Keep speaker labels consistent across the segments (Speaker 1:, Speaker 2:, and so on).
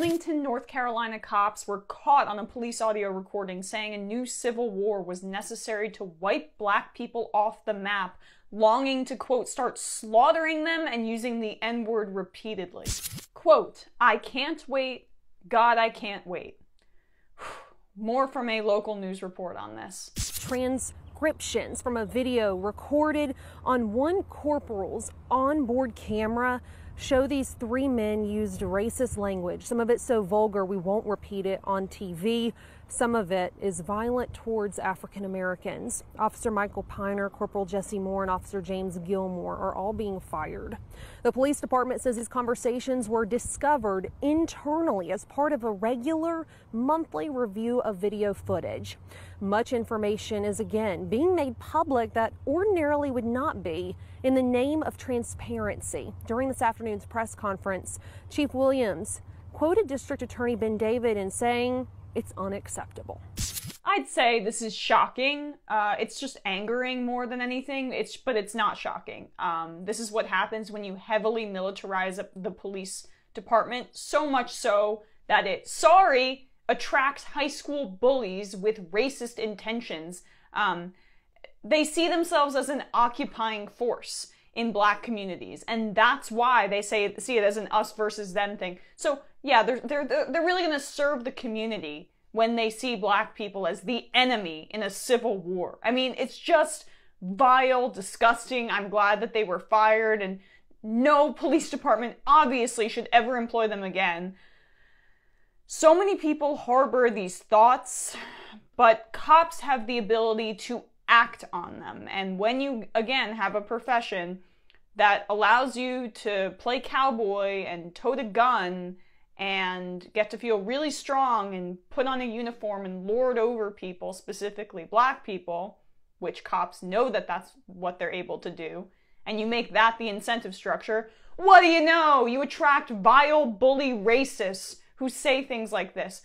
Speaker 1: Wilmington, North Carolina cops were caught on a police audio recording saying a new civil war was necessary to wipe black people off the map, longing to, quote, start slaughtering them and using the N-word repeatedly. Quote, "I can't wait. God, I can't wait." More from a local news report on this.
Speaker 2: Transcriptions from a video recorded on one corporal's onboard camera show these three men used racist language. Some of it so vulgar we won't repeat it on TV. Some of it is violent towards African Americans. Officer Michael Piner, Corporal Jesse Moore, and Officer James Gilmore are all being fired. The police department says these conversations were discovered internally as part of a regular monthly review of video footage. Much information is again being made public that ordinarily would not be in the name of transparency. During this afternoon's press conference, Chief Williams quoted District Attorney Ben David in saying, "It's unacceptable."
Speaker 1: I'd say this is shocking. It's just angering more than anything. But it's not shocking. This is what happens when you heavily militarize the police department, so much so that it, attracts high school bullies with racist intentions. They see themselves as an occupying force in black communities, and that's why they see it as an us versus them thing. So yeah, they're really going to serve the community when they see black people as the enemy in a civil war. I mean, it's just vile, disgusting. I'm glad that they were fired, and no police department obviously should ever employ them again. So many people harbor these thoughts, but cops have the ability to act on them. And when you, again, have a profession that allows you to play cowboy and tote a gun and get to feel really strong and put on a uniform and lord over people, specifically black people, which cops know that that's what they're able to do, and you make that the incentive structure, what do you know? You attract vile, bully racists who say things like this.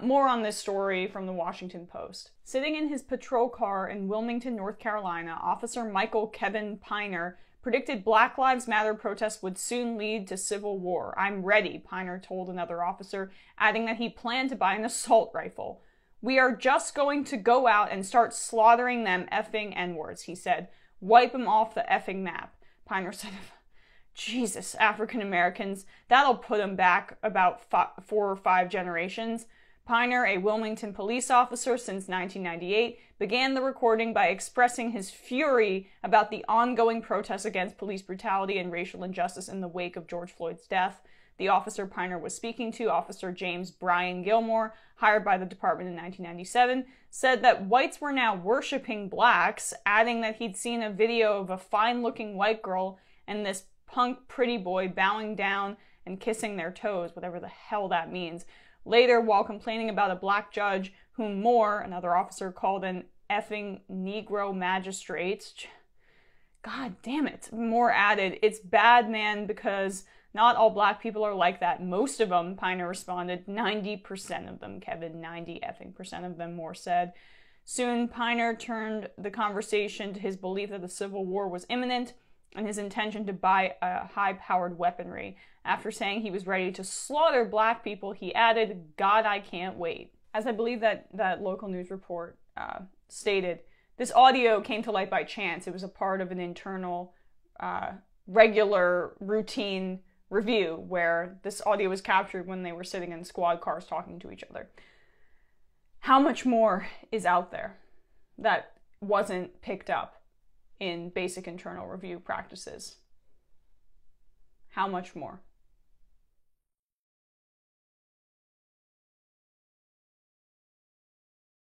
Speaker 1: More on this story from the Washington Post. Sitting in his patrol car in Wilmington, North Carolina, Officer Michael Kevin Piner predicted Black Lives Matter protests would soon lead to civil war. "I'm ready," Piner told another officer, adding that he planned to buy an assault rifle. "We are just going to go out and start slaughtering them effing N-words," he said. "Wipe them off the effing map," Piner said. Jesus, African Americans, that'll put them back about 4 or 5 generations. Piner, a Wilmington police officer since 1998, began the recording by expressing his fury about the ongoing protests against police brutality and racial injustice in the wake of George Floyd's death. The officer Piner was speaking to, Officer James Brian Gilmore, hired by the department in 1997, said that whites were now worshiping blacks, adding that he'd seen a video of a fine-looking white girl and this punk pretty boy bowing down and kissing their toes, whatever the hell that means. Later, while complaining about a black judge whom Moore, another officer, called an effing Negro magistrate, God damn it, Moore added, "It's bad, man, because not all black people are like that. Most of them," Piner responded. 90% of them, Kevin, 90% of them, Moore said. Soon, Piner turned the conversation to his belief that the Civil War was imminent and his intention to buy a high-powered weaponry. After saying he was ready to slaughter black people, he added, "God, I can't wait." As I believe that local news report stated, this audio came to light by chance. It was a part of an internal, regular, routine review where this audio was captured when they were sitting in squad cars talking to each other. How much more is out there that wasn't picked up in basic internal review practices? How much more?